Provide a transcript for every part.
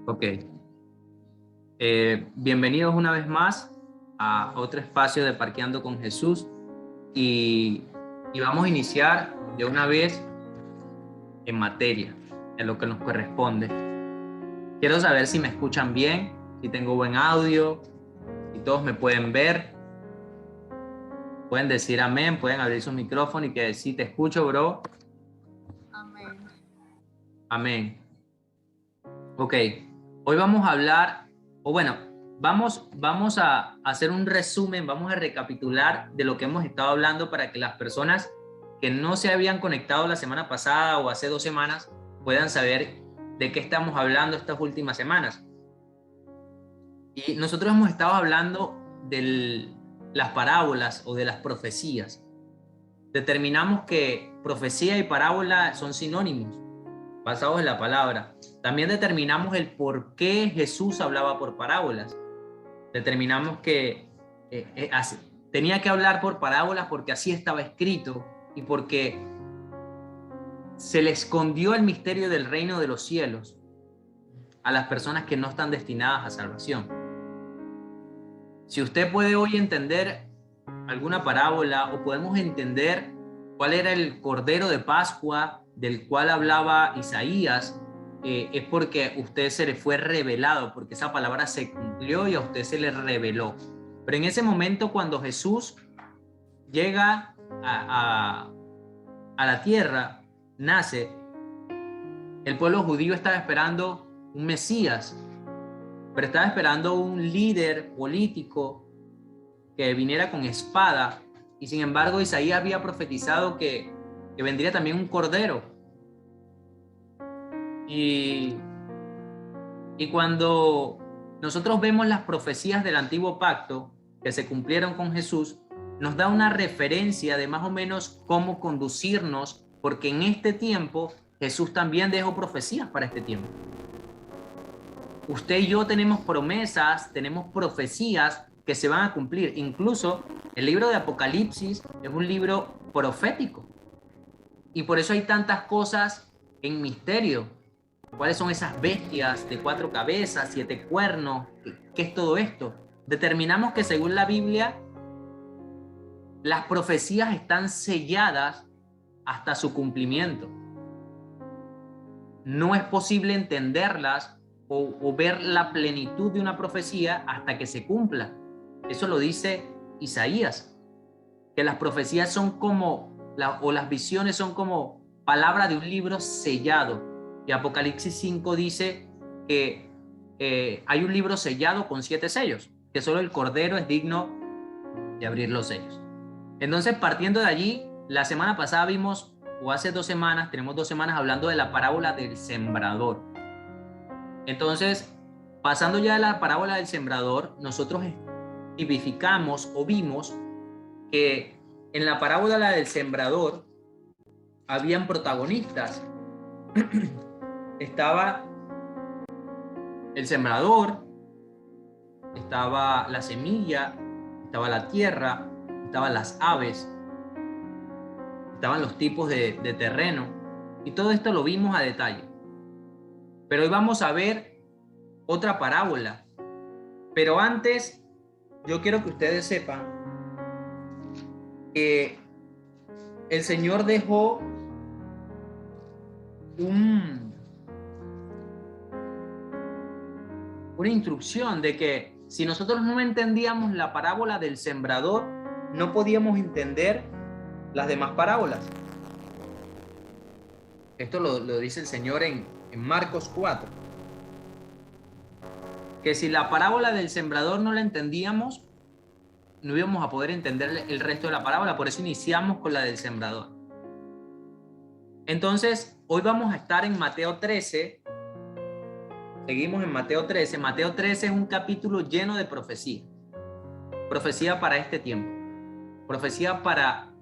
Ok. Bienvenidos una vez más a otro espacio de Parqueando con Jesús y, y vamos a iniciar de una vez en materia, en lo que nos corresponde. Quiero saber si me escuchan bien, si tengo buen audio, si todos me pueden ver. Pueden decir amén, pueden abrir su micrófono y que sí, te escucho, bro. Amén. Amén. Ok, hoy vamos a hablar, vamos a hacer un resumen, vamos a recapitular de lo que hemos estado hablando para que las personas que no se habían conectado la semana pasada o hace 2 semanas puedan saber de qué estamos hablando estas últimas semanas. Y nosotros hemos estado hablando de las parábolas o de las profecías. Determinamos que profecía y parábola son sinónimos basados en la palabra. También determinamos el por qué Jesús hablaba por parábolas. Determinamos que tenía que hablar por parábolas porque así estaba escrito y porque se le escondió el misterio del reino de los cielos a las personas que no están destinadas a salvación. Si usted puede hoy entender alguna parábola o podemos entender cuál era el Cordero de Pascua del cual hablaba Isaías, es porque usted se le fue revelado, porque esa palabra se cumplió y a usted se le reveló. Pero en ese momento cuando Jesús llega a la tierra, nace, el pueblo judío estaba esperando un Mesías, pero estaba esperando un líder político que viniera con espada, y sin embargo Isaías había profetizado que vendría también un cordero. Y cuando nosotros vemos las profecías del antiguo pacto que se cumplieron con Jesús, nos da una referencia de más o menos cómo conducirnos, porque en este tiempo Jesús también dejó profecías para este tiempo. Usted y yo tenemos promesas, tenemos profecías que se van a cumplir. Incluso el libro de Apocalipsis es un libro profético. Y por eso hay tantas cosas en misterio. ¿Cuáles son esas bestias de 4 cabezas, 7 cuernos? ¿Qué es todo esto? Determinamos que según la Biblia, las profecías están selladas hasta su cumplimiento. No es posible entenderlas o ver la plenitud de una profecía hasta que se cumpla. Eso lo dice Isaías, que las profecías son como, o las visiones son como palabra de un libro sellado. Y Apocalipsis 5 dice que hay un libro sellado con 7 sellos, que solo el Cordero es digno de abrir los sellos. Entonces, partiendo de allí, la semana pasada vimos, o hace 2 semanas, tenemos 2 semanas hablando de la parábola del sembrador. Entonces, pasando ya a la parábola del sembrador, nosotros tipificamos o vimos que en la parábola del sembrador habían protagonistas. Estaba el sembrador, estaba la semilla, estaba la tierra, estaban las aves, estaban los tipos de terreno, y todo esto lo vimos a detalle. Pero hoy vamos a ver otra parábola. Pero antes, yo quiero que ustedes sepan que el Señor dejó una instrucción de que si nosotros no entendíamos la parábola del sembrador, no podíamos entender las demás parábolas. Esto lo dice el Señor en Marcos 4. Que si la parábola del sembrador no la entendíamos, no íbamos a poder entender el resto de la parábola. Por eso iniciamos con la del sembrador. Entonces, hoy vamos a estar en Mateo 13. Seguimos en Mateo 13. Mateo 13 es un capítulo lleno de profecía. Profecía para este tiempo. Profecía para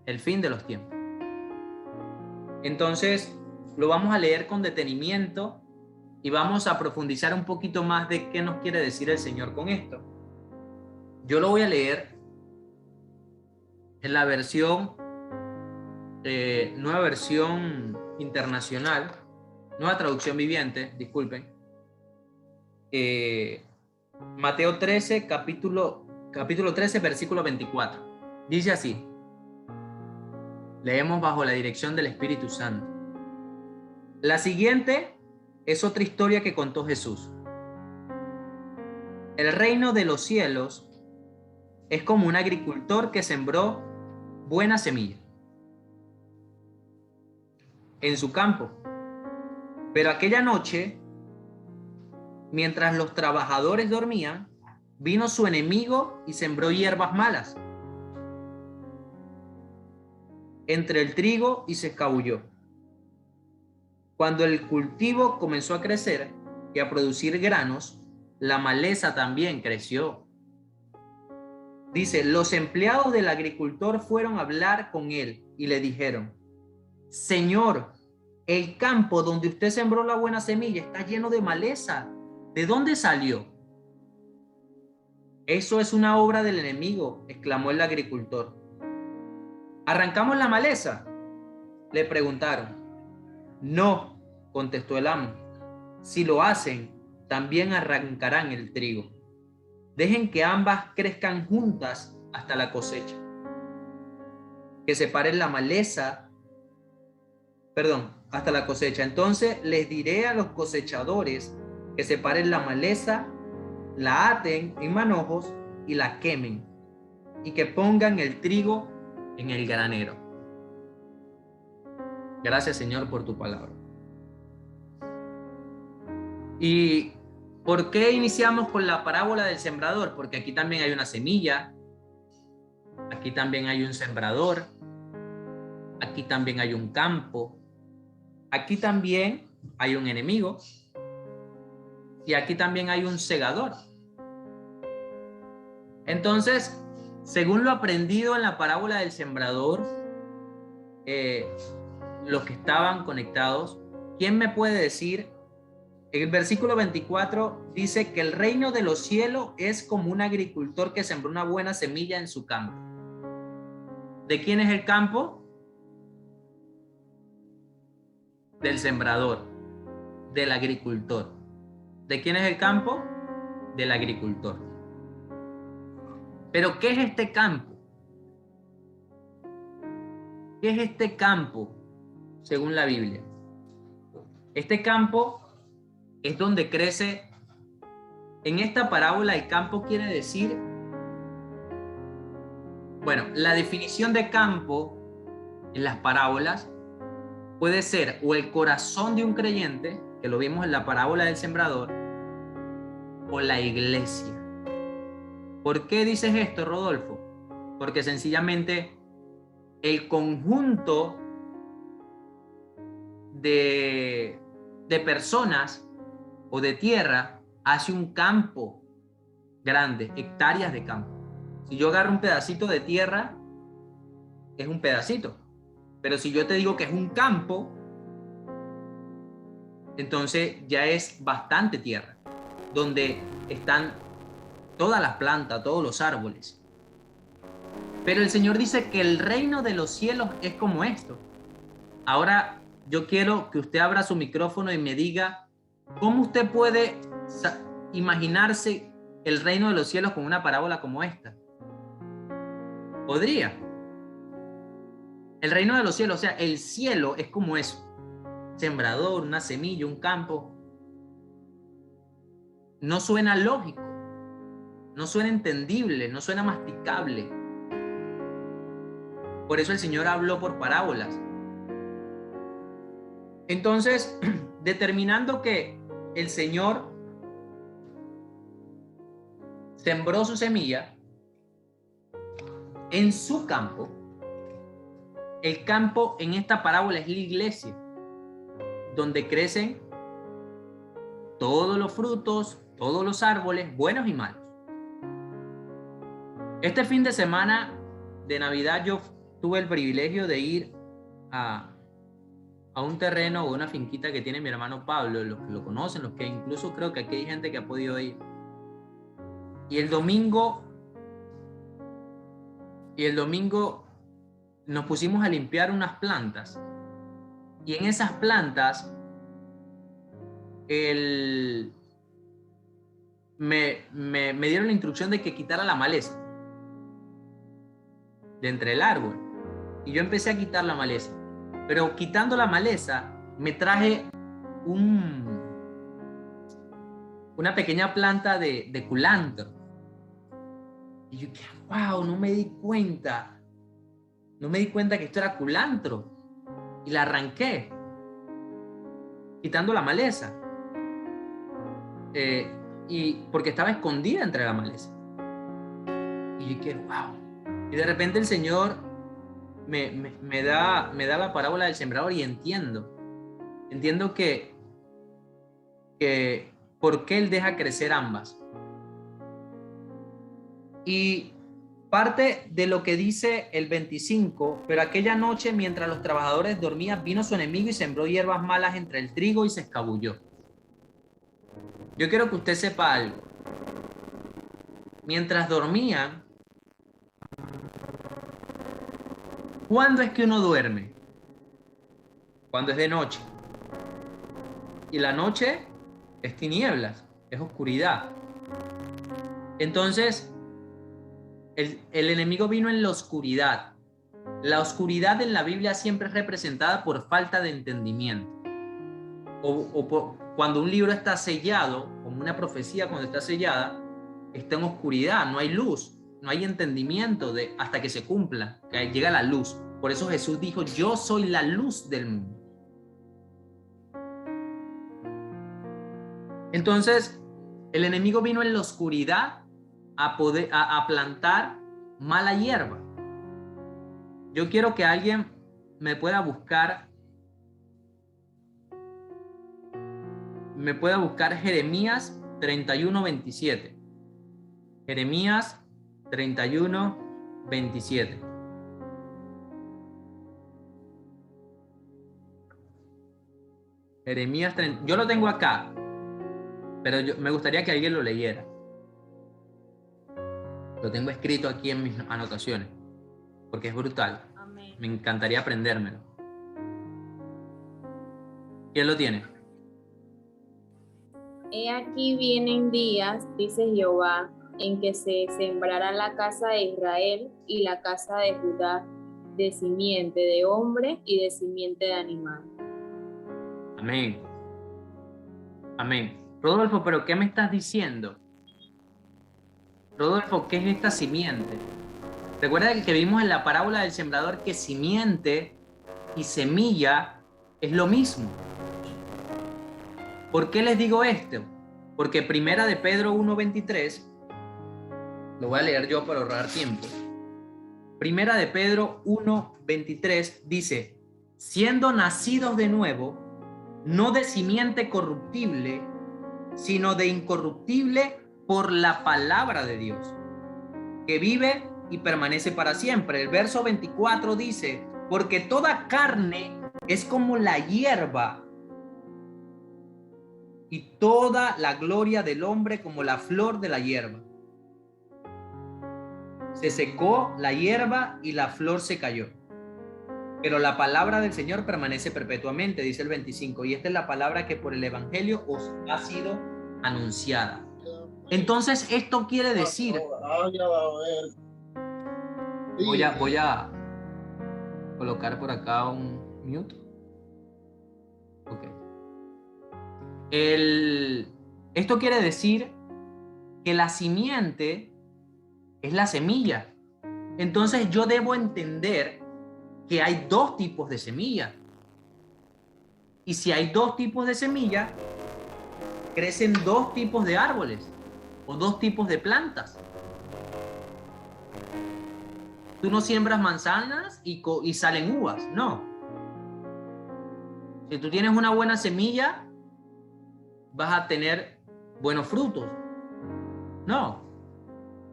el fin de los tiempos. Entonces, lo vamos a leer con detenimiento y vamos a profundizar un poquito más de qué nos quiere decir el Señor con esto. Yo lo voy a leer en la versión, nueva versión internacional, nueva traducción viviente, disculpen. Mateo 13, capítulo 13, versículo 24. Dice así. Leemos bajo la dirección del Espíritu Santo. La siguiente es otra historia que contó Jesús. El reino de los cielos es como un agricultor que sembró buena semilla en su campo. Pero aquella noche, mientras los trabajadores dormían, vino su enemigo y sembró hierbas malas entre el trigo y se escabulló. Cuando el cultivo comenzó a crecer y a producir granos, la maleza también creció. Dice, los empleados del agricultor fueron a hablar con él y le dijeron, Señor, el campo donde usted sembró la buena semilla está lleno de maleza. ¿De dónde salió? Eso es una obra del enemigo, exclamó el agricultor. ¿Arrancamos la maleza?, le preguntaron. No, contestó el amo. Si lo hacen, también arrancarán el trigo. Dejen que ambas crezcan juntas hasta la cosecha. Que separen la maleza, hasta la cosecha. Entonces les diré a los cosechadores que separen la maleza, la aten en manojos y la quemen, y que pongan el trigo en el granero. Gracias, Señor, por tu palabra. ¿Y por qué iniciamos con la parábola del sembrador? Porque aquí también hay una semilla, aquí también hay un sembrador, aquí también hay un campo, aquí también hay un enemigo y aquí también hay un segador. Entonces, según lo aprendido en la parábola del sembrador, los que estaban conectados, ¿quién me puede decir? El versículo 24 dice que el reino de los cielos es como un agricultor que sembró una buena semilla en su campo. ¿De quién es el campo? Del sembrador, del agricultor. ¿De quién es el campo? Del agricultor. Pero ¿qué es este campo? ¿Qué es este campo según la Biblia? Este campo es donde crece. En esta parábola el campo quiere decir, bueno, la definición de campo en las parábolas puede ser o el corazón de un creyente, que lo vimos en la parábola del sembrador, o la iglesia. ¿Por qué dices esto, Rodolfo? Porque sencillamente el conjunto de personas o de tierra hace un campo grande, hectáreas de campo. Si yo agarro un pedacito de tierra, es un pedacito. Pero si yo te digo que es un campo, entonces ya es bastante tierra, donde están todas las plantas, todos los árboles. Pero el Señor dice que el reino de los cielos es como esto. Ahora yo quiero que usted abra su micrófono y me diga cómo usted puede imaginarse el reino de los cielos con una parábola como esta. ¿Podría? El reino de los cielos, o sea, el cielo es como eso. Sembrador, una semilla, un campo. No suena lógico, no suena entendible, no suena masticable. Por eso el Señor habló por parábolas. Entonces, determinando que el Señor sembró su semilla en su campo, el campo en esta parábola es la iglesia, donde crecen todos los frutos, todos los árboles, buenos y malos. Este fin de semana de Navidad yo tuve el privilegio de ir a un terreno o una finquita que tiene mi hermano Pablo, los que lo conocen, los que incluso creo que aquí hay gente que ha podido ir. Y el domingo nos pusimos a limpiar unas plantas. Y en esas plantas me dieron la instrucción de que quitara la maleza de entre el árbol. Y yo empecé a quitar la maleza. Pero quitando la maleza, me traje una pequeña planta de culantro. Y yo, wow, no me di cuenta. No me di cuenta que esto era culantro. Y la arranqué, quitando la maleza. Y porque estaba escondida entre la maleza. Y yo dije, wow. Y de repente el Señor me da la parábola del sembrador y entiendo que por qué Él deja crecer ambas. Y parte de lo que dice el 25, pero aquella noche mientras los trabajadores dormían, vino su enemigo y sembró hierbas malas entre el trigo y se escabulló. Yo quiero que usted sepa algo. Mientras dormían, ¿cuándo es que uno duerme? Cuando es de noche. Y la noche es tinieblas, es oscuridad. Entonces, el enemigo vino en la oscuridad. La oscuridad en la Biblia siempre es representada por falta de entendimiento. Cuando un libro está sellado, como una profecía cuando está sellada, está en oscuridad, no hay luz, no hay entendimiento hasta que se cumpla, que llega la luz. Por eso Jesús dijo, yo soy la luz del mundo. Entonces, el enemigo vino en la oscuridad a plantar mala hierba. Yo quiero que alguien me pueda buscar Jeremías 31:27. Jeremías 31:27. Jeremías 30, yo lo tengo acá, pero me gustaría que alguien lo leyera. Lo tengo escrito aquí en mis anotaciones, porque es brutal. Amén. Me encantaría aprendérmelo. ¿Quién lo tiene? He aquí vienen días, dice Jehová, en que se sembrará la casa de Israel y la casa de Judá de simiente de hombre y de simiente de animal. Amén. Amén. Rodolfo, ¿pero qué me estás diciendo? Rodolfo, ¿qué es esta simiente? Recuerda que vimos en la parábola del sembrador que simiente y semilla es lo mismo. ¿Por qué les digo esto? Porque primera de Pedro 1:23, lo voy a leer yo para ahorrar tiempo. Primera de Pedro 1:23 dice, siendo nacidos de nuevo, no de simiente corruptible, sino de incorruptible por la palabra de Dios, que vive y permanece para siempre. El verso 24 dice, porque toda carne es como la hierba, y toda la gloria del hombre como la flor de la hierba. Se secó la hierba y la flor se cayó, pero la palabra del Señor permanece perpetuamente, dice el 25, y esta es la palabra que por el evangelio os ha sido anunciada. Entonces esto quiere decir, voy a colocar por acá un mute. Ok. Esto quiere decir que la simiente es la semilla. Entonces yo debo entender que hay dos tipos de semilla. Y si hay dos tipos de semilla, crecen dos tipos de árboles o dos tipos de plantas. Tú no siembras manzanas y salen uvas, no. Si tú tienes una buena semilla, vas a tener buenos frutos. No,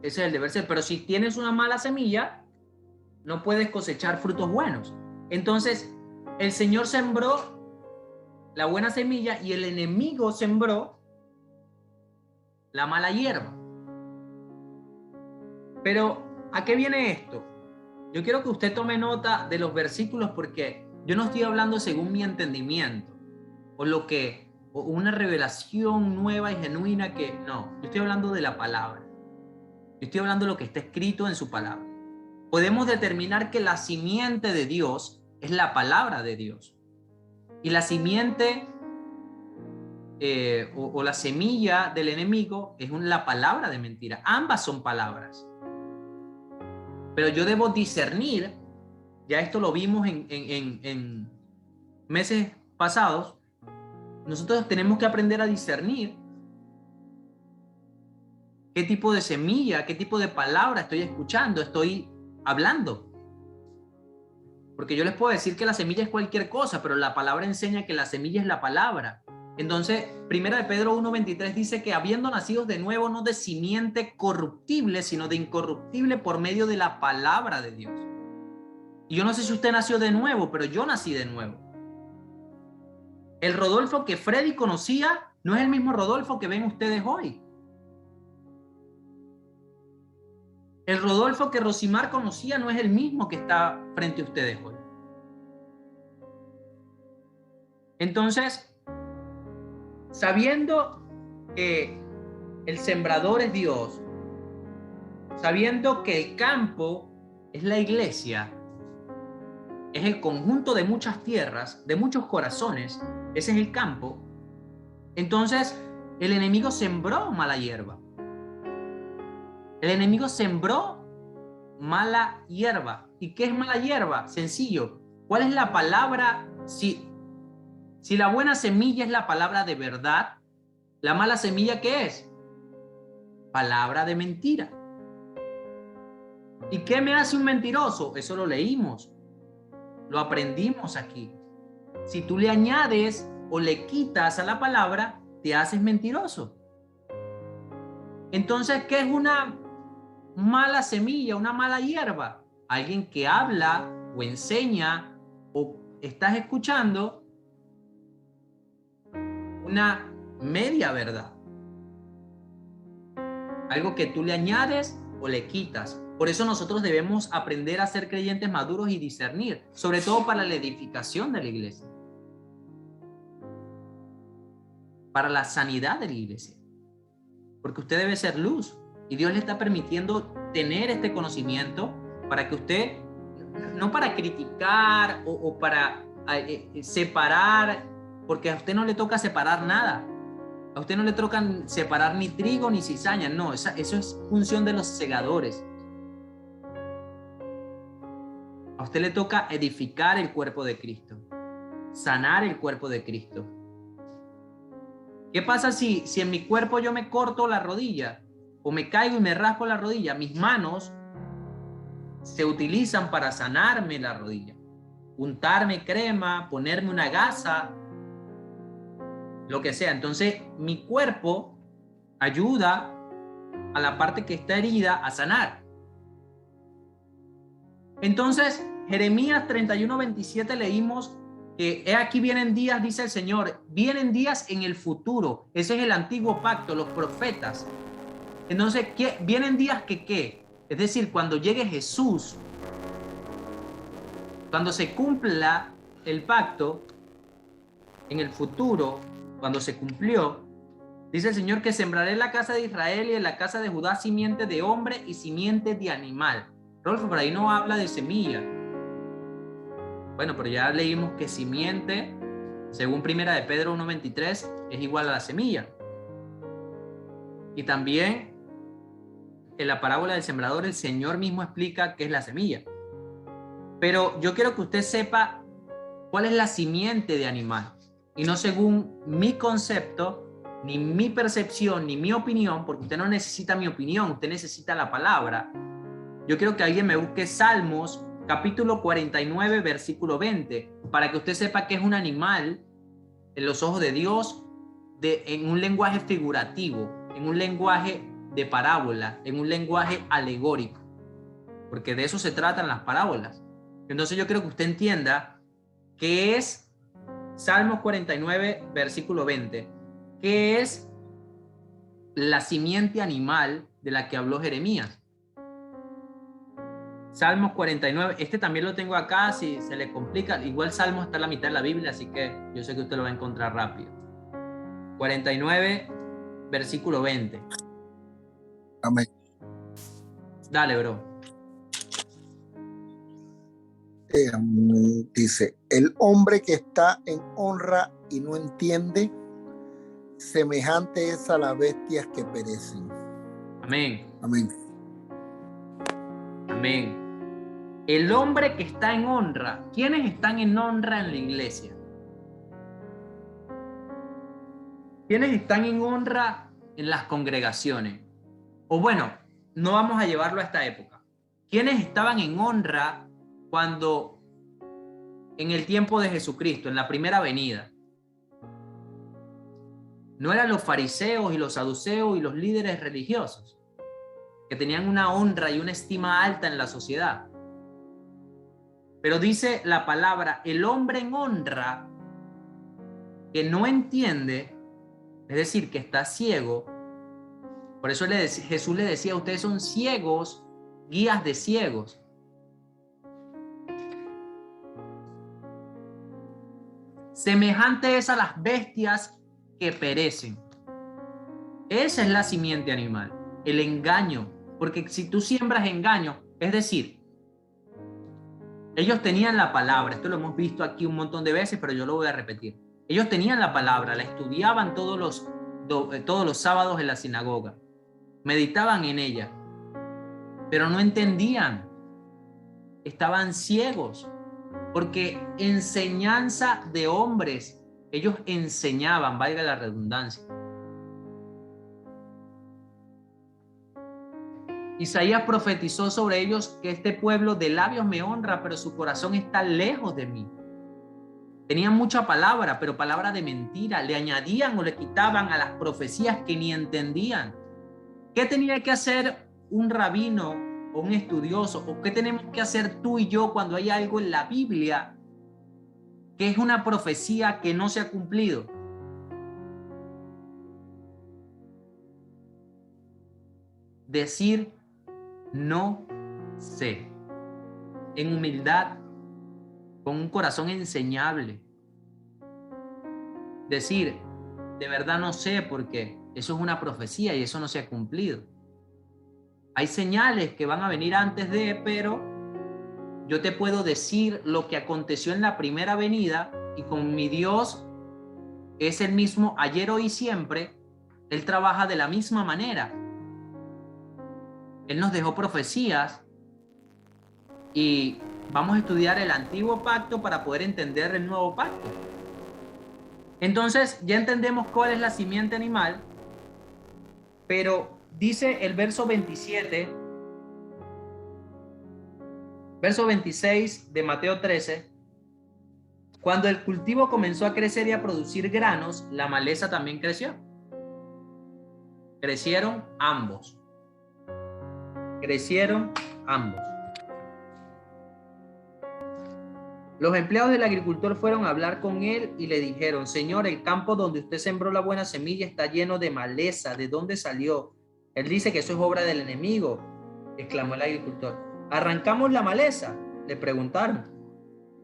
ese es el deber ser. Pero si tienes una mala semilla, no puedes cosechar frutos buenos. Entonces, el Señor sembró la buena semilla y el enemigo sembró la mala hierba. Pero, ¿a qué viene esto? Yo quiero que usted tome nota de los versículos porque yo no estoy hablando según mi entendimiento o o una revelación nueva y genuina que no, yo estoy hablando de la palabra. Yo estoy hablando de lo que está escrito en su palabra. Podemos determinar que la simiente de Dios es la palabra de Dios. Y la simiente o la semilla del enemigo es la palabra de mentira. Ambas son palabras. Pero yo debo discernir, ya esto lo vimos en meses pasados, nosotros tenemos que aprender a discernir qué tipo de semilla, qué tipo de palabra estoy escuchando, estoy hablando. Porque yo les puedo decir que la semilla es cualquier cosa, pero la palabra enseña que la semilla es la palabra. Entonces, 1 de Pedro 1:23 dice que habiendo nacido de nuevo, no de simiente corruptible, sino de incorruptible por medio de la palabra de Dios. Y yo no sé si usted nació de nuevo, pero yo nací de nuevo. El Rodolfo que Freddy conocía no es el mismo Rodolfo que ven ustedes hoy. El Rodolfo que Rosimar conocía no es el mismo que está frente a ustedes hoy. Entonces, sabiendo que el sembrador es Dios, sabiendo que el campo es la iglesia, es el conjunto de muchas tierras, de muchos corazones, ese es el campo, entonces el enemigo sembró mala hierba. El enemigo sembró mala hierba. ¿Y qué es mala hierba? Sencillo. ¿Cuál es la palabra? Si la buena semilla es la palabra de verdad, ¿la mala semilla qué es? Palabra de mentira. ¿Y qué me hace un mentiroso? Eso lo leímos. Lo aprendimos aquí. Si tú le añades o le quitas a la palabra, te haces mentiroso. Entonces, ¿qué es una mala semilla, una mala hierba? Alguien que habla o enseña o estás escuchando una media verdad. Algo que tú le añades o le quitas. Por eso nosotros debemos aprender a ser creyentes maduros y discernir, sobre todo para la edificación de la iglesia, para la sanidad de la iglesia. Porque usted debe ser luz y Dios le está permitiendo tener este conocimiento para que usted, no para criticar o para separar, porque a usted no le toca separar nada. A usted no le toca separar ni trigo ni cizaña, no, eso es función de los segadores. A usted le toca edificar el cuerpo de Cristo, sanar el cuerpo de Cristo. ¿Qué pasa si en mi cuerpo yo me corto la rodilla o me caigo y me raspo la rodilla? Mis manos se utilizan para sanarme la rodilla, untarme crema, ponerme una gasa, lo que sea. Entonces mi cuerpo ayuda a la parte que está herida a sanar. Entonces Jeremías 31:27 leímos que aquí vienen días, dice el Señor, vienen días en el futuro. Ese es el antiguo pacto, los profetas. Entonces, vienen días que ¿qué? Es decir, cuando llegue Jesús, cuando se cumpla el pacto en el futuro, cuando se cumplió, dice el Señor que sembraré en la casa de Israel y en la casa de Judá simiente de hombre y simiente de animal. Rolfo, por ahí no habla de semilla. Bueno, pero ya leímos que simiente, según 1 de Pedro 1:23, es igual a la semilla. Y también en la parábola del sembrador el Señor mismo explica qué es la semilla. Pero yo quiero que usted sepa cuál es la simiente de animal. Y no según mi concepto, ni mi percepción, ni mi opinión, porque usted no necesita mi opinión, usted necesita la palabra. Yo quiero que alguien me busque Salmos, capítulo 49, versículo 20, para que usted sepa que es un animal en los ojos de Dios, en un lenguaje figurativo, en un lenguaje de parábola, en un lenguaje alegórico, porque de eso se tratan las parábolas. Entonces yo quiero que usted entienda qué es Salmos 49, versículo 20, qué es la simiente animal de la que habló Jeremías. Salmos 49, este también lo tengo acá, si se le complica, igual Salmos está en la mitad de la Biblia, así que yo sé que usted lo va a encontrar rápido. 49, versículo 20. Amén. Dale, bro. Dice, el hombre que está en honra y no entiende, semejante es a las bestias que perecen. Amén. Amén. Amén. El hombre que está en honra. ¿Quiénes están en honra en la iglesia? ¿Quiénes están en honra en las congregaciones? O bueno, no vamos a llevarlo a esta época. ¿Quiénes estaban en honra cuando en el tiempo de Jesucristo, en la primera venida? No eran los fariseos y los saduceos y los líderes religiosos, que tenían una honra y una estima alta en la sociedad. Pero dice la palabra, el hombre en honra que no entiende, es decir, que está ciego. Por eso Jesús le decía, ustedes son ciegos, guías de ciegos. Semejante es a las bestias que perecen. Esa es la simiente animal, el engaño. Porque si tú siembras engaño, es decir, ellos tenían la palabra, esto lo hemos visto aquí un montón de veces, pero yo lo voy a repetir. Ellos tenían la palabra, la estudiaban todos los sábados en la sinagoga, meditaban en ella, pero no entendían, estaban ciegos, porque enseñanza de hombres, ellos enseñaban, valga la redundancia. Isaías profetizó sobre ellos que este pueblo de labios me honra, pero su corazón está lejos de mí. Tenían mucha palabra, pero palabra de mentira. Le añadían o le quitaban a las profecías que ni entendían. ¿Qué tenía que hacer un rabino o un estudioso? ¿O qué tenemos que hacer tú y yo cuando hay algo en la Biblia que es una profecía que no se ha cumplido? Decir, no sé, en humildad, con un corazón enseñable. Decir, de verdad no sé, porque eso es una profecía y eso no se ha cumplido. Hay señales que van a venir antes de, pero yo te puedo decir lo que aconteció en la primera venida, y con mi Dios es el mismo ayer, hoy y siempre. Él trabaja de la misma manera. Él nos dejó profecías y vamos a estudiar el antiguo pacto para poder entender el nuevo pacto. Entonces ya entendemos cuál es la simiente animal, pero dice el verso 27, verso 26 de Mateo 13, cuando el cultivo comenzó a crecer y a producir granos, la maleza también creció. Crecieron ambos. Crecieron ambos. Los empleados del agricultor fueron a hablar con él y le dijeron, Señor, el campo donde usted sembró la buena semilla está lleno de maleza. ¿De dónde salió? Él dice que eso es obra del enemigo, exclamó el agricultor. ¿Arrancamos la maleza?, le preguntaron.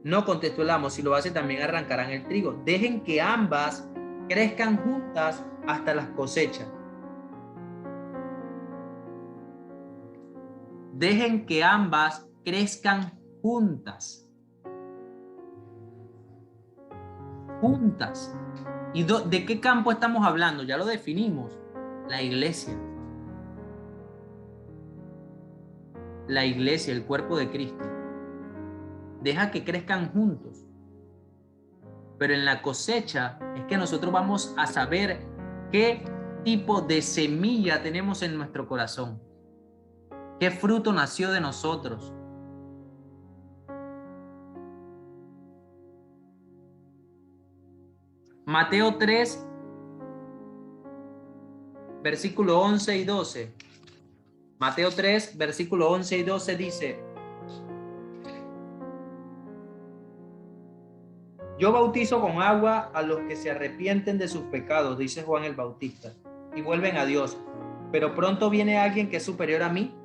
No, contestó el amo, si lo hace también arrancarán el trigo. Dejen que ambas crezcan juntas hasta las cosechas. Dejen que ambas crezcan juntas. Juntas. ¿Y de qué campo estamos hablando? Ya lo definimos. La iglesia. La iglesia, el cuerpo de Cristo. Deja que crezcan juntos. Pero en la cosecha es que nosotros vamos a saber qué tipo de semilla tenemos en nuestro corazón. ¿Qué fruto nació de nosotros? Mateo 3, versículo 11 y 12. Mateo 3, versículo 11 y 12 dice, yo bautizo con agua a los que se arrepienten de sus pecados, dice Juan el Bautista, y vuelven a Dios. Pero pronto viene alguien que es superior a mí,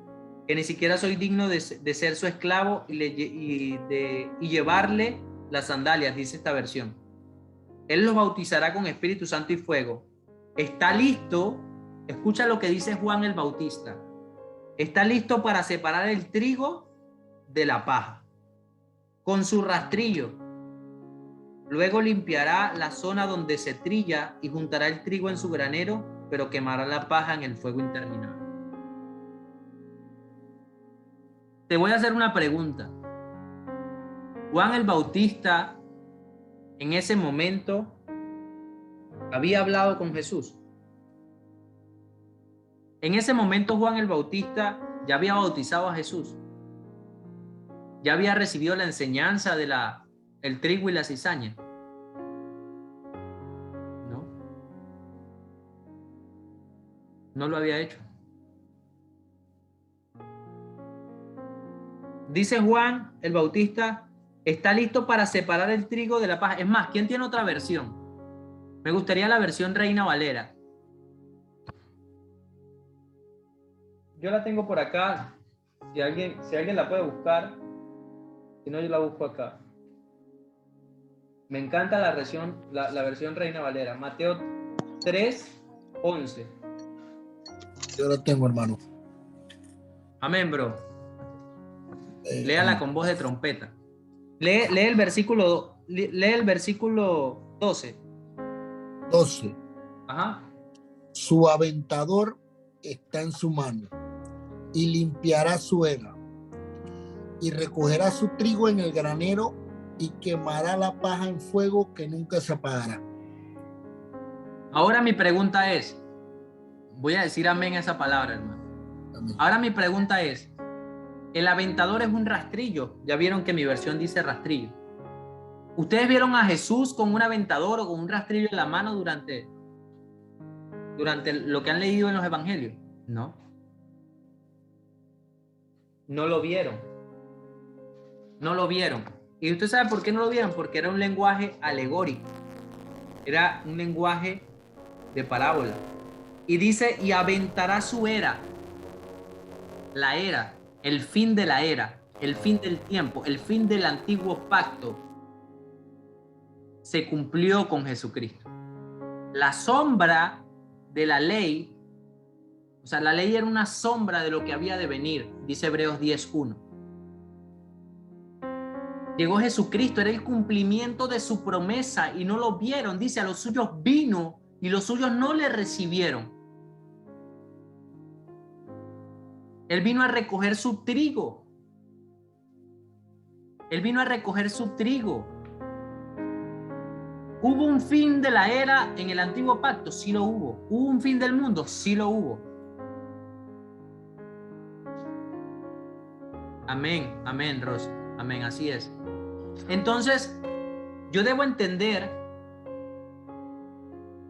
que ni siquiera soy digno de ser su esclavo y llevarle las sandalias, dice esta versión. Él los bautizará con Espíritu Santo y fuego. está listo, escucha lo que dice Juan el Bautista, está listo para separar el trigo de la paja con su rastrillo. Luego limpiará la zona donde se trilla y juntará el trigo en su granero, pero quemará la paja en el fuego interminable. Te voy a hacer una pregunta. Juan el Bautista en ese momento había hablado con Jesús. En ese momento Juan el Bautista ya había bautizado a Jesús. Ya había recibido la enseñanza de el trigo y la cizaña. No. No lo había hecho. Dice Juan el Bautista, está listo para separar el trigo de la paja. Es más, ¿quién tiene otra versión? Me gustaría la versión Reina Valera. Yo la tengo por acá. Si alguien la puede buscar. Si no, yo la busco acá. Me encanta la versión Reina Valera. Mateo 3:11. Yo la tengo, hermano. Amén, bro. Léala con voz de trompeta. Lee el versículo 12. 12. Ajá. Su aventador está en su mano y limpiará su era y recogerá su trigo en el granero y quemará la paja en fuego que nunca se apagará. Ahora mi pregunta es, voy a decir amén a esa palabra, hermano. Amén. Ahora mi pregunta es, el aventador es un rastrillo. Ya vieron que mi versión dice rastrillo. ¿Ustedes vieron a Jesús con un aventador o con un rastrillo en la mano durante lo que han leído en los evangelios? No. No lo vieron. No lo vieron. ¿Y usted sabe por qué no lo vieron? Porque era un lenguaje alegórico. Era un lenguaje de parábola. Y dice, y aventará su era. La era, el fin de la era, el fin del tiempo, el fin del antiguo pacto se cumplió con Jesucristo. La sombra de la ley, o sea, la ley era una sombra de lo que había de venir, dice Hebreos 10:1. Llegó Jesucristo, era el cumplimiento de su promesa y no lo vieron. Dice, a los suyos vino y los suyos no le recibieron. Él vino a recoger su trigo. Él vino a recoger su trigo. ¿Hubo un fin de la era en el antiguo pacto? Sí lo hubo. ¿Hubo un fin del mundo? Sí lo hubo. Amén, amén, Ros. Amén, así es. Entonces, yo debo entender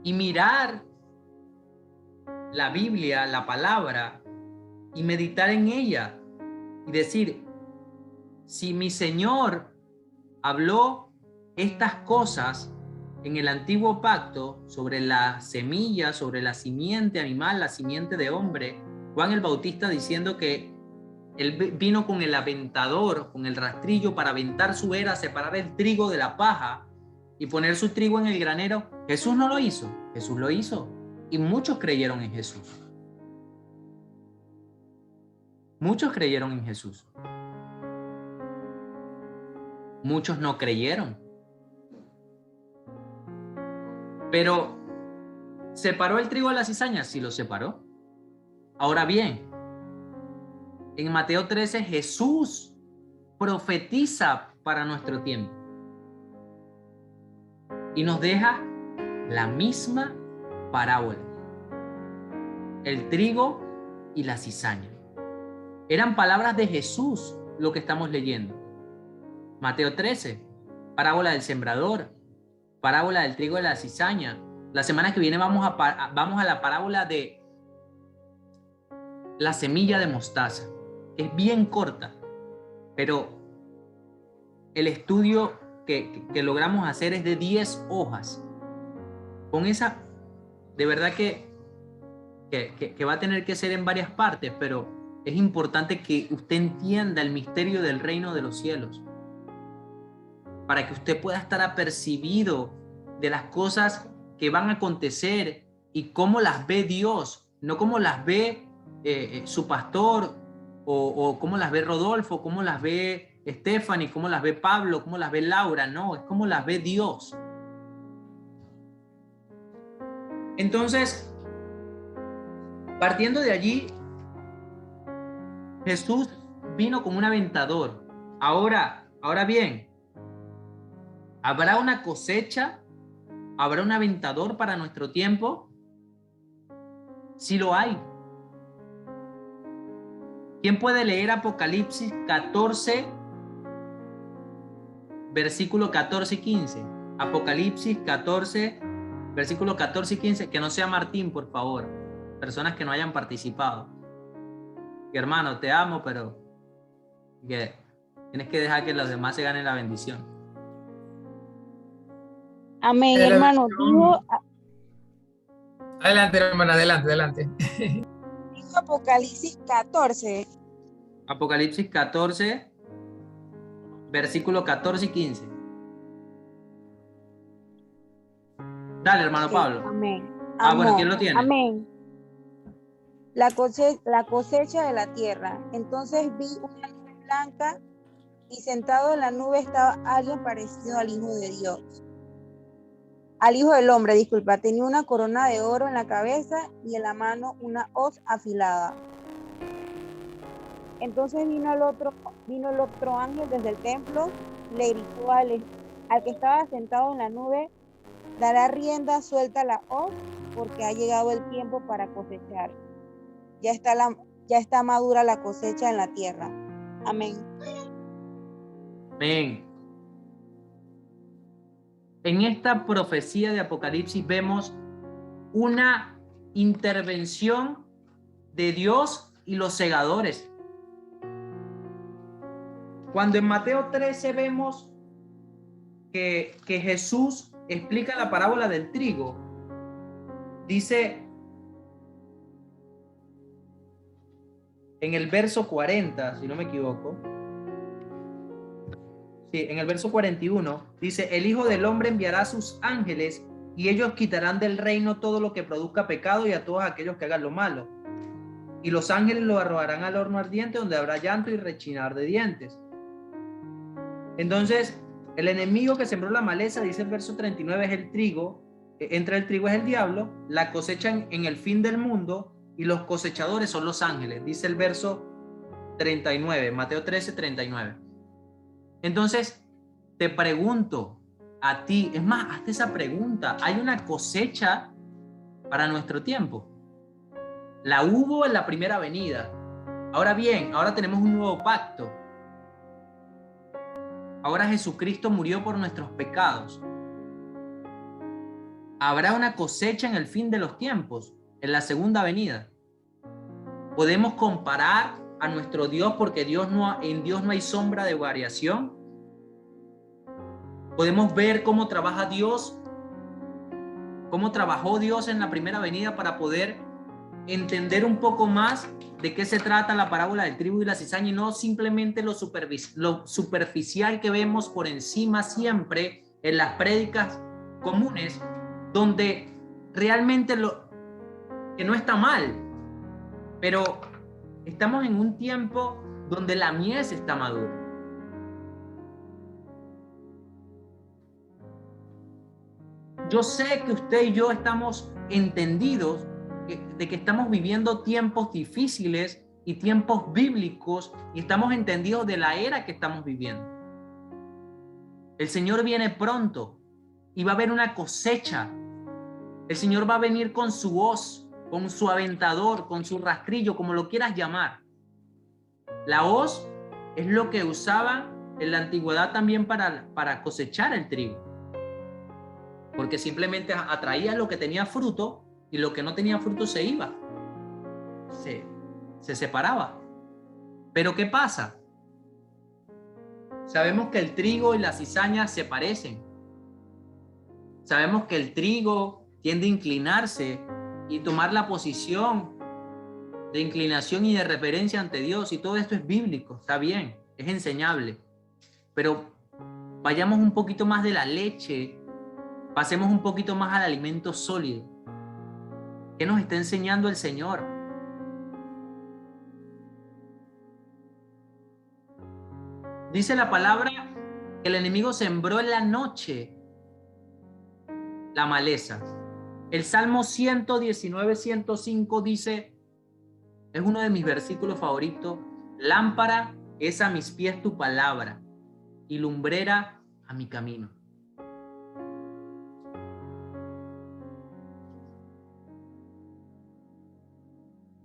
y mirar la Biblia, la palabra, y meditar en ella y decir, si mi Señor habló estas cosas en el antiguo pacto sobre la semilla, sobre la simiente animal, la simiente de hombre, Juan el Bautista diciendo que él vino con el aventador, con el rastrillo para aventar su era, separar el trigo de la paja y poner su trigo en el granero. Jesús no lo hizo, Jesús lo hizo y muchos creyeron en Jesús. Muchos creyeron en Jesús. Muchos no creyeron. Pero, ¿separó el trigo de la cizaña? Sí lo separó. Ahora bien, en Mateo 13 Jesús profetiza para nuestro tiempo y nos deja la misma parábola. El trigo y la cizaña. Eran palabras de Jesús lo que estamos leyendo. Mateo 13, parábola del sembrador, parábola del trigo y la cizaña. La semana que viene vamos a la parábola de la semilla de mostaza. Es bien corta, pero el estudio que logramos hacer es de 10 hojas. Con esa, de verdad que va a tener que ser en varias partes, pero es importante que usted entienda el misterio del reino de los cielos, para que usted pueda estar apercibido de las cosas que van a acontecer y cómo las ve Dios, no cómo las ve su pastor o cómo las ve Rodolfo, cómo las ve Stephanie, cómo las ve Pablo, cómo las ve Laura, no, es cómo las ve Dios. Entonces, partiendo de allí, Jesús vino como un aventador. Ahora bien, ¿habrá una cosecha? ¿Habrá un aventador para nuestro tiempo? Sí lo hay. ¿Quién puede leer Apocalipsis 14, versículo 14 y 15? Apocalipsis 14, versículo 14 y 15. Que no sea Martín, por favor. Personas que no hayan participado. Y hermano, te amo, pero que tienes que dejar que los demás se ganen la bendición. Amén, hermano. Dijo Adelante, hermano, adelante. Apocalipsis 14. Apocalipsis 14, versículo 14 y 15. Dale, hermano Pablo. Amén. Bueno, ¿quién lo tiene? Amén. La cosecha de la tierra. Entonces vi una nube blanca y sentado en la nube estaba alguien parecido al Hijo de Dios. Al Hijo del Hombre, disculpa. Tenía una corona de oro en la cabeza y en la mano una hoz afilada. Entonces vino el otro ángel desde el templo, le gritó al que estaba sentado en la nube: dará rienda suelta a la hoz, porque ha llegado el tiempo para cosechar. Ya está madura la cosecha en la tierra. Amén. Amén. En esta profecía de Apocalipsis vemos una intervención de Dios y los segadores. Cuando en Mateo 13 vemos que Jesús explica la parábola del trigo, dice en el verso 40, si no me equivoco, sí, en el verso 41, dice: el Hijo del Hombre enviará a sus ángeles y ellos quitarán del reino todo lo que produzca pecado y a todos aquellos que hagan lo malo. Y los ángeles lo arrojarán al horno ardiente, donde habrá llanto y rechinar de dientes. Entonces, el enemigo que sembró la maleza, dice el verso 39, es el trigo. Entre el trigo es el diablo, la cosecha en el fin del mundo, y los cosechadores son los ángeles, dice el verso 39, Mateo 13, 39. Entonces, te pregunto a ti, es más, hazte esa pregunta: ¿hay una cosecha para nuestro tiempo? La hubo en la primera venida. Ahora bien, ahora tenemos un nuevo pacto. Ahora Jesucristo murió por nuestros pecados. ¿Habrá una cosecha en el fin de los tiempos, en la segunda venida? ¿Podemos comparar a nuestro Dios, porque en Dios no hay sombra de variación? ¿Podemos ver cómo trabaja Dios, cómo trabajó Dios en la primera venida para poder entender un poco más de qué se trata la parábola del trigo y la cizaña, y no simplemente lo superficial que vemos por encima siempre en las prédicas comunes, donde realmente que no está mal, pero estamos en un tiempo donde la mies está madura. Yo sé que usted y yo estamos entendidos de que estamos viviendo tiempos difíciles y tiempos bíblicos, y estamos entendidos de la era que estamos viviendo. El Señor viene pronto y va a haber una cosecha. El Señor va a venir con su hoz, con su aventador, con su rastrillo, como lo quieras llamar. La hoz es lo que usaban en la antigüedad también para cosechar el trigo, porque simplemente atraía lo que tenía fruto, y lo que no tenía fruto se iba, se separaba. Pero ¿qué pasa? Sabemos que el trigo y la cizaña se parecen. Sabemos que el trigo tiende a inclinarse y tomar la posición de inclinación y de reverencia ante Dios, y todo esto es bíblico, está bien, es enseñable. Pero vayamos un poquito más de la leche, pasemos un poquito más al alimento sólido. ¿Qué nos está enseñando el Señor? Dice la palabra que el enemigo sembró en la noche la maleza. El Salmo 119, 105 dice, es uno de mis versículos favoritos: lámpara es a mis pies tu palabra y lumbrera a mi camino.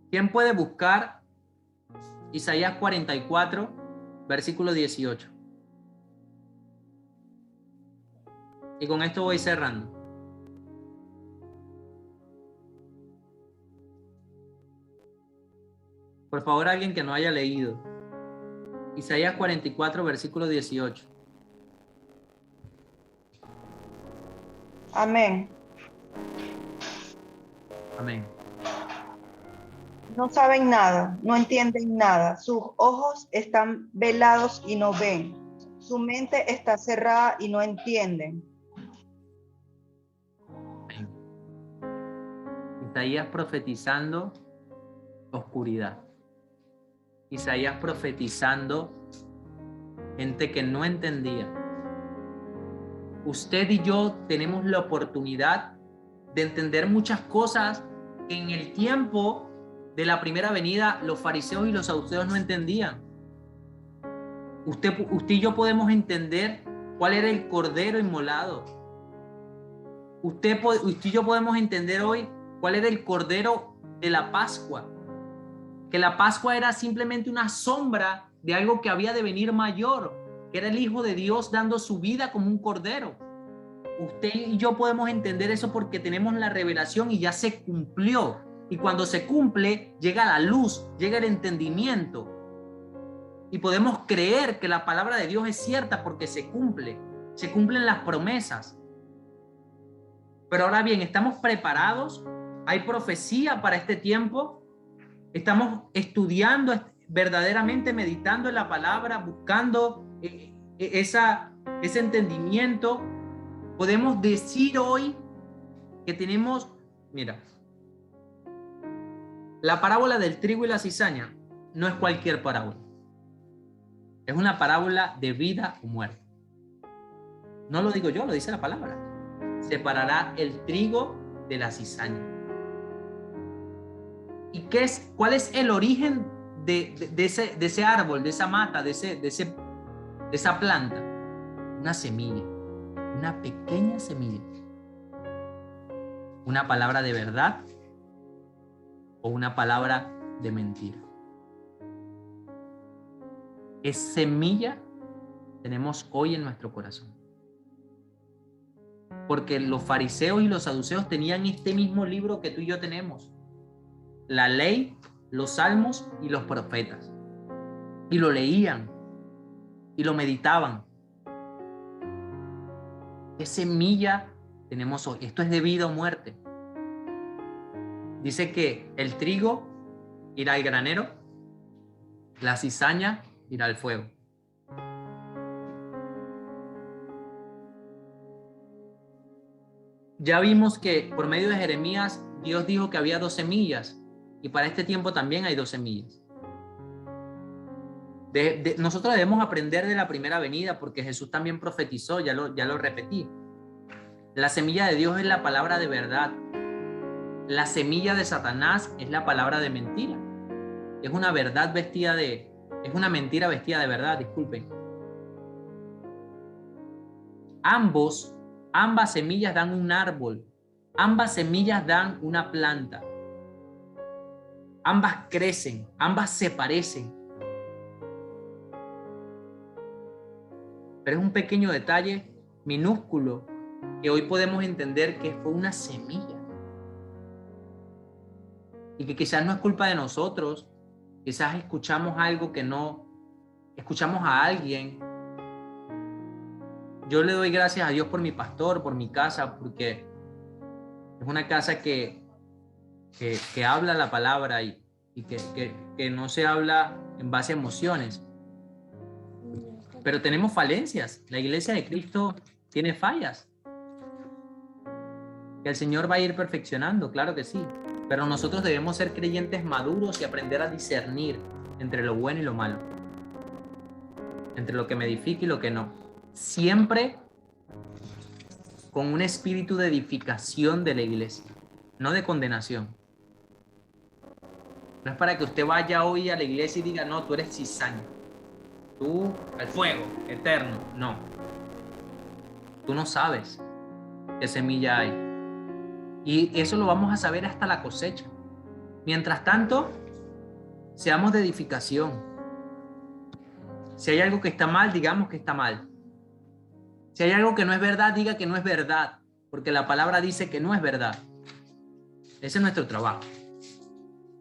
¿Quién puede buscar Isaías 44, versículo 18? Y con esto voy cerrando. Por favor, alguien que no haya leído. Isaías 44, versículo 18. Amén. Amén. No saben nada, no entienden nada. Sus ojos están velados y no ven. Su mente está cerrada y no entienden. Amén. Isaías profetizando oscuridad. Isaías profetizando gente que no entendía. Usted y yo tenemos la oportunidad de entender muchas cosas que en el tiempo de la primera venida los fariseos y los saduceos no entendían. Usted y yo podemos entender cuál era el cordero inmolado. Usted y yo podemos entender hoy cuál era el cordero de la Pascua. Que la Pascua era simplemente una sombra de algo que había de venir mayor, que era el Hijo de Dios dando su vida como un cordero. Usted y yo podemos entender eso porque tenemos la revelación y ya se cumplió. Y cuando se cumple, llega la luz, llega el entendimiento. Y podemos creer que la palabra de Dios es cierta porque se cumple. Se cumplen las promesas. Pero ahora bien, ¿estamos preparados? ¿Hay profecía para este tiempo? ¿Estamos estudiando verdaderamente, meditando en la palabra, buscando ese entendimiento? Podemos decir hoy que tenemos, mira, la parábola del trigo y la cizaña no es cualquier parábola. Es una parábola de vida o muerte. No lo digo yo, lo dice la palabra. Separará el trigo de la cizaña. ¿Y cuál es el origen de ese árbol, de esa mata, de esa planta? Una semilla, una pequeña semilla. Una palabra de verdad o una palabra de mentira. ¿Qué semilla tenemos hoy en nuestro corazón? Porque los fariseos y los saduceos tenían este mismo libro que tú y yo tenemos. La ley, los salmos y los profetas. Y lo leían y lo meditaban. ¿Qué semilla tenemos hoy? Esto es de vida o muerte. Dice que el trigo irá al granero, la cizaña irá al fuego. Ya vimos que por medio de Jeremías, Dios dijo que había 2 semillas. Y para este tiempo también hay 2 semillas. Nosotros debemos aprender de la primera venida porque Jesús también profetizó, ya lo repetí. La semilla de Dios es la palabra de verdad. La semilla de Satanás es la palabra de mentira. Es una mentira vestida de verdad, disculpen. Ambas semillas dan un árbol. Ambas semillas dan una planta. Ambas crecen, ambas se parecen. Pero es un pequeño detalle minúsculo que hoy podemos entender que fue una semilla. Y que quizás no es culpa de nosotros, quizás escuchamos algo que no, escuchamos a alguien. Yo le doy gracias a Dios por mi pastor, por mi casa, porque es una casa que habla la palabra y que no se habla en base a emociones. Pero tenemos falencias. La iglesia de Cristo tiene fallas. Que el Señor va a ir perfeccionando, claro que sí. Pero nosotros debemos ser creyentes maduros y aprender a discernir entre lo bueno y lo malo, entre lo que me edifica y lo que no. Siempre con un espíritu de edificación de la iglesia, no de condenación. No es para que usted vaya hoy a la iglesia y diga, no, tú eres cizaña, tú al fuego eterno. No, tú no sabes qué semilla hay. Y eso lo vamos a saber hasta la cosecha. Mientras tanto, seamos de edificación. Si hay algo que está mal, digamos que está mal. Si hay algo que no es verdad, diga que no es verdad, porque la palabra dice que no es verdad. Ese es nuestro trabajo,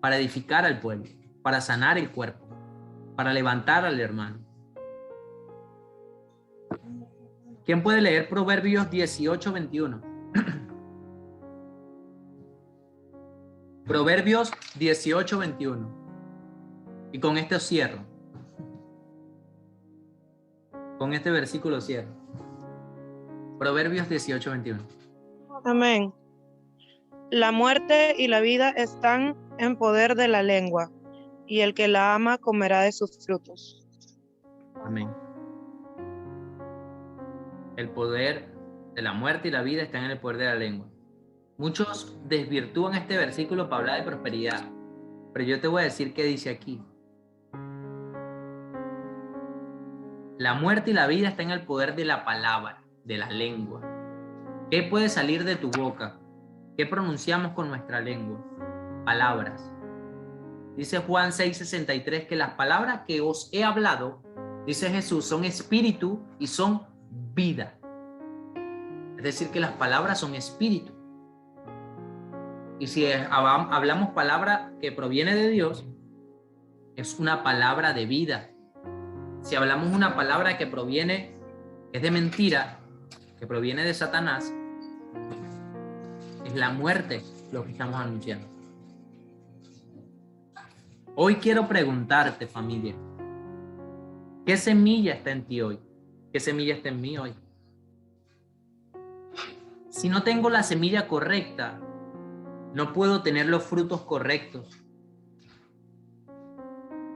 para edificar al pueblo, para sanar el cuerpo, para levantar al hermano. ¿Quién puede leer Proverbios 18:21? Proverbios 18:21. Y con esto cierro. Con este versículo cierro. Proverbios 18:21. Amén. La muerte y la vida están en poder de la lengua, y el que la ama comerá de sus frutos. Amén. El poder de la muerte y la vida están en el poder de la lengua. Muchos desvirtúan este versículo para hablar de prosperidad, pero yo te voy a decir qué dice aquí. La muerte y la vida están en el poder de la palabra, de la lengua. ¿Qué puede salir de tu boca? ¿Qué pronunciamos con nuestra lengua? Palabras. Dice Juan 6:63 que las palabras que os he hablado, dice Jesús, son espíritu y son vida. Es decir, que las palabras son espíritu. Y si hablamos palabra que proviene de Dios, es una palabra de vida. Si hablamos una palabra que es de mentira, que proviene de Satanás, es la muerte lo que estamos anunciando. Hoy quiero preguntarte, familia, ¿qué semilla está en ti hoy? ¿Qué semilla está en mí hoy? Si no tengo la semilla correcta, no puedo tener los frutos correctos.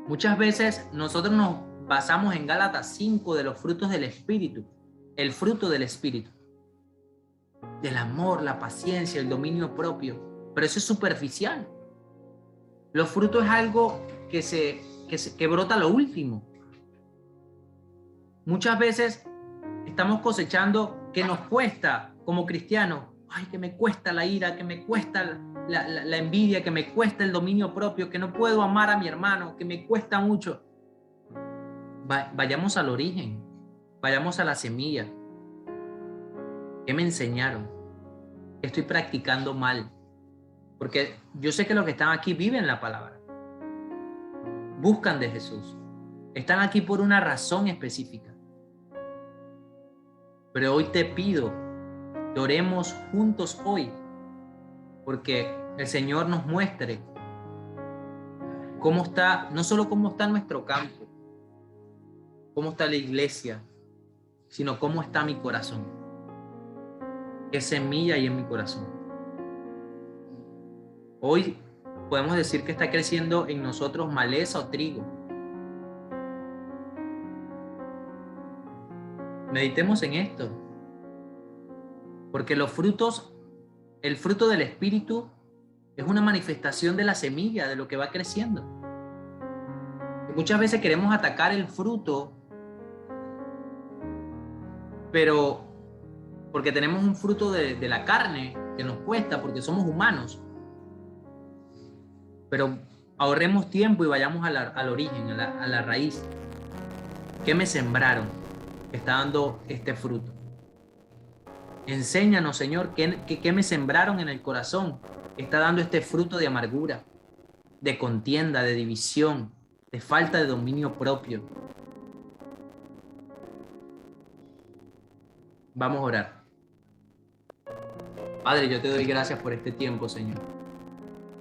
Muchas veces nosotros nos basamos en Gálatas 5 de los frutos del Espíritu. El fruto del Espíritu. Del amor, la paciencia, el dominio propio. Pero eso es superficial. Los frutos es algo que brota lo último. Muchas veces estamos cosechando que nos cuesta como cristianos. Ay, que me cuesta la ira, que me cuesta la envidia, que me cuesta el dominio propio, que no puedo amar a mi hermano, que me cuesta mucho. Vayamos al origen, vayamos a la semilla. ¿Qué me enseñaron? ¿Qué estoy practicando mal? Porque yo sé que los que están aquí viven la palabra. Buscan de Jesús. Están aquí por una razón específica. Pero hoy te pido que oremos juntos hoy, porque el Señor nos muestre cómo está, no solo cómo está nuestro campo, cómo está la iglesia, sino cómo está mi corazón. ¿Qué semilla hay en mi corazón? Hoy podemos decir que está creciendo en nosotros maleza o trigo. Meditemos en esto. Porque los frutos, el fruto del Espíritu es una manifestación de la semilla, de lo que va creciendo. Muchas veces queremos atacar el fruto, pero porque tenemos un fruto de la carne que nos cuesta, porque somos humanos. Pero ahorremos tiempo y vayamos al origen, a la raíz. ¿Qué me sembraron que está dando este fruto? Enséñanos, Señor, ¿qué me sembraron en el corazón? Está dando este fruto de amargura, de contienda, de división, de falta de dominio propio. Vamos a orar. Padre, yo te doy gracias por este tiempo, Señor.